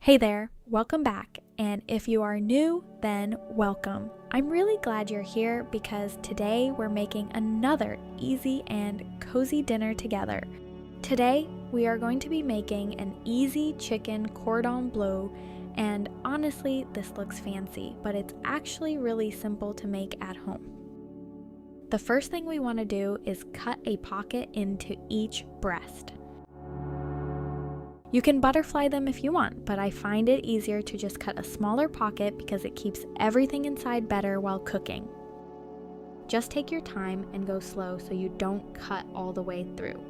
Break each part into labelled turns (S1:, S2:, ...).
S1: Hey there, welcome back, and if you are new, then welcome. I'm really glad you're here because today we're making another easy and cozy dinner together. Today, we are going to be making an easy chicken cordon bleu, and honestly, this looks fancy, but it's actually really simple to make at home. The first thing we want to do is cut a pocket into each breast. You can butterfly them if you want, but I find it easier to just cut a smaller pocket because it keeps everything inside better while cooking. Just take your time and go slow so you don't cut all the way through.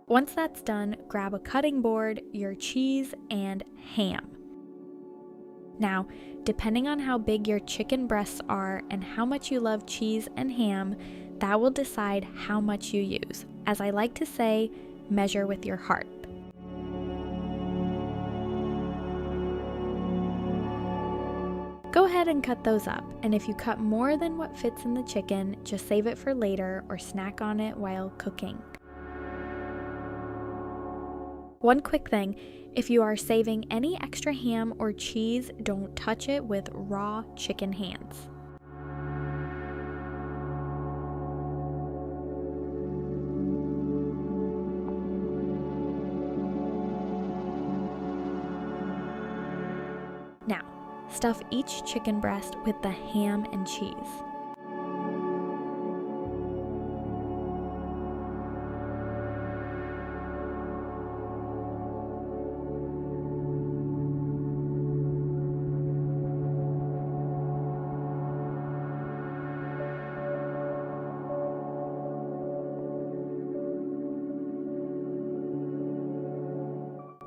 S1: Once that's done, grab a cutting board, your cheese, and ham. Now, depending on how big your chicken breasts are and how much you love cheese and ham, that will decide how much you use. As I like to say, measure with your heart. Go ahead and cut those up, and if you cut more than what fits in the chicken, just save it for later or snack on it while cooking. One quick thing, if you are saving any extra ham or cheese, don't touch it with raw chicken hands. Now, stuff each chicken breast with the ham and cheese.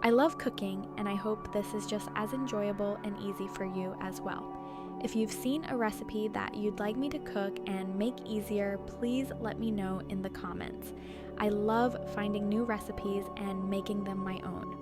S1: I love cooking, and I hope this is just as enjoyable and easy for you as well. If you've seen a recipe that you'd like me to cook and make easier, please let me know in the comments. I love finding new recipes and making them my own.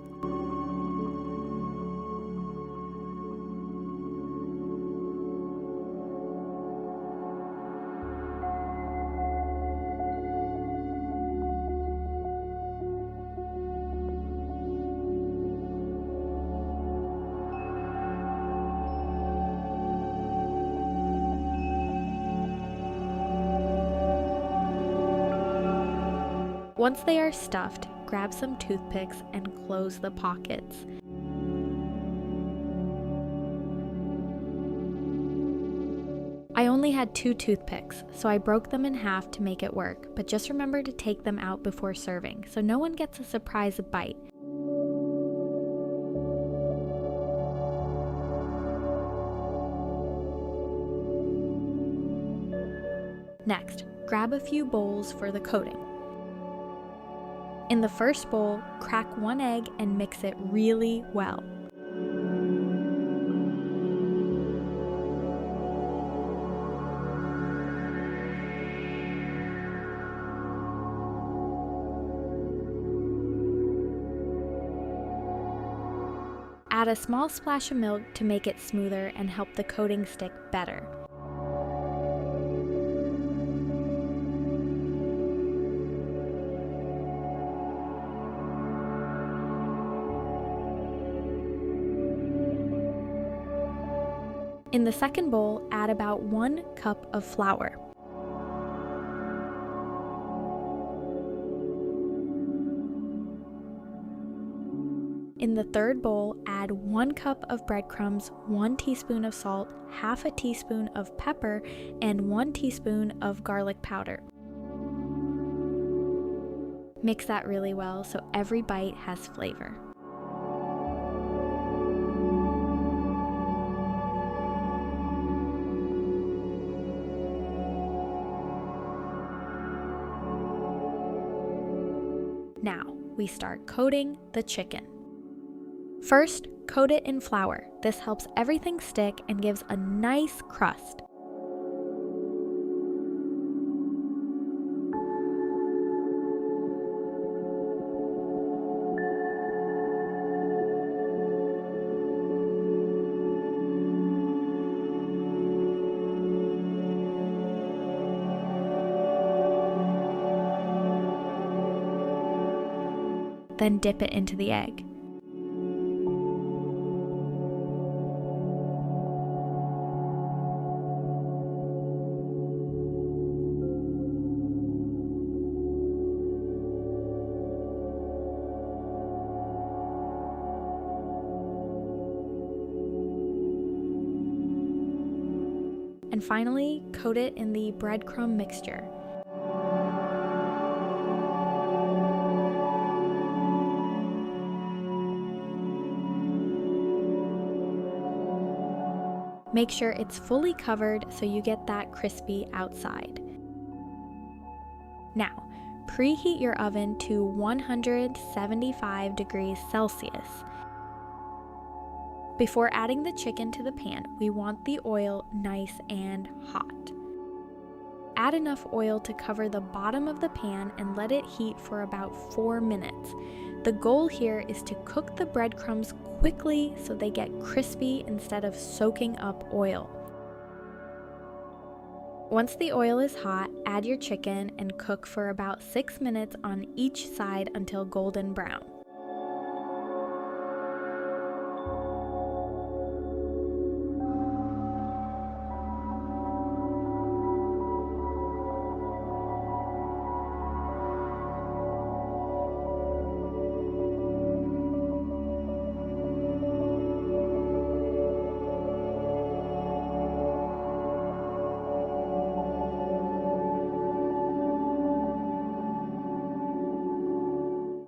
S1: Once they are stuffed, grab some toothpicks and close the pockets. I only had 2 toothpicks, so I broke them in half to make it work, but just remember to take them out before serving, so no one gets a surprise bite. Next, grab a few bowls for the coating. In the first bowl, crack 1 egg and mix it really well. Add a small splash of milk to make it smoother and help the coating stick better. In the second bowl, add about 1 cup of flour. In the third bowl, add 1 cup of breadcrumbs, 1 teaspoon of salt, half a teaspoon of pepper, and 1 teaspoon of garlic powder. Mix that really well so every bite has flavor. Now, we start coating the chicken. First, coat it in flour. This helps everything stick and gives a nice crust. then dip it into the egg. And finally, coat it in the breadcrumb mixture. Make sure it's fully covered so you get that crispy outside. Now, preheat your oven to 175 degrees Celsius. Before adding the chicken to the pan, we want the oil nice and hot. Add enough oil to cover the bottom of the pan and let it heat for about 4 minutes. The goal here is to cook the breadcrumbs quickly so they get crispy instead of soaking up oil. Once the oil is hot, add your chicken and cook for about 6 minutes on each side until golden brown.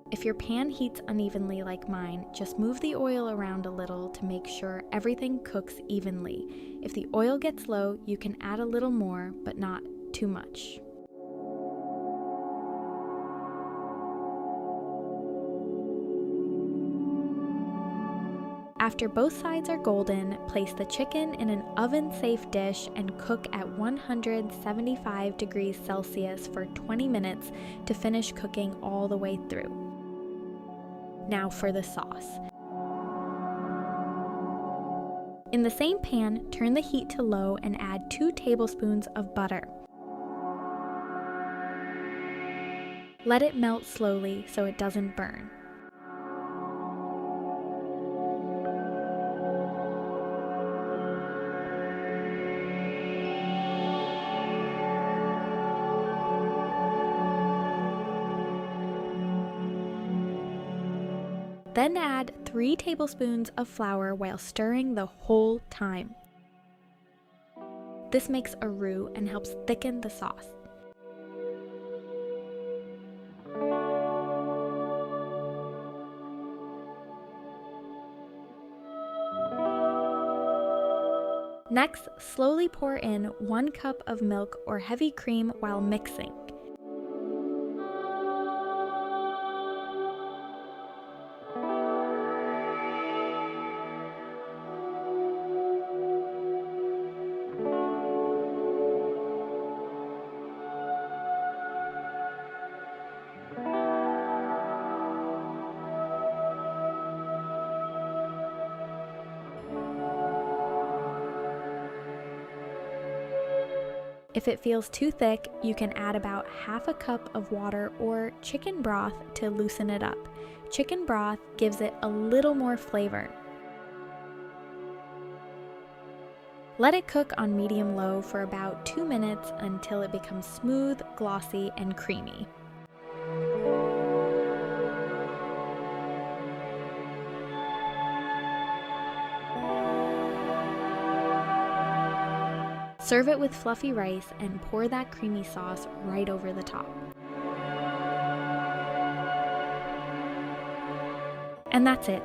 S1: If your pan heats unevenly like mine, just move the oil around a little to make sure everything cooks evenly. If the oil gets low, you can add a little more, but not too much. After both sides are golden, place the chicken in an oven-safe dish and cook at 175 degrees Celsius for 20 minutes to finish cooking all the way through. Now for the sauce. In the same pan, turn the heat to low and add 2 tablespoons of butter. Let it melt slowly so it doesn't burn. Then add 3 tablespoons of flour while stirring the whole time. This makes a roux and helps thicken the sauce. Next, slowly pour in 1 cup of milk or heavy cream while mixing. If it feels too thick, you can add about half a cup of water or chicken broth to loosen it up. Chicken broth gives it a little more flavor. Let it cook on medium-low for about 2 minutes until it becomes smooth, glossy, and creamy. Serve it with fluffy rice and pour that creamy sauce right over the top. And that's it.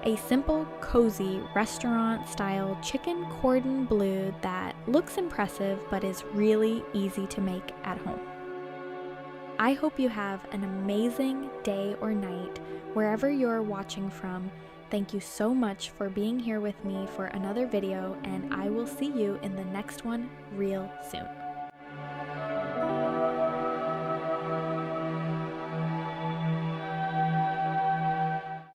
S1: A simple, cozy, restaurant-style chicken cordon bleu that looks impressive but is really easy to make at home. I hope you have an amazing day or night wherever you're watching from. Thank you so much for being here with me for another video, and I will see you in the next one real soon.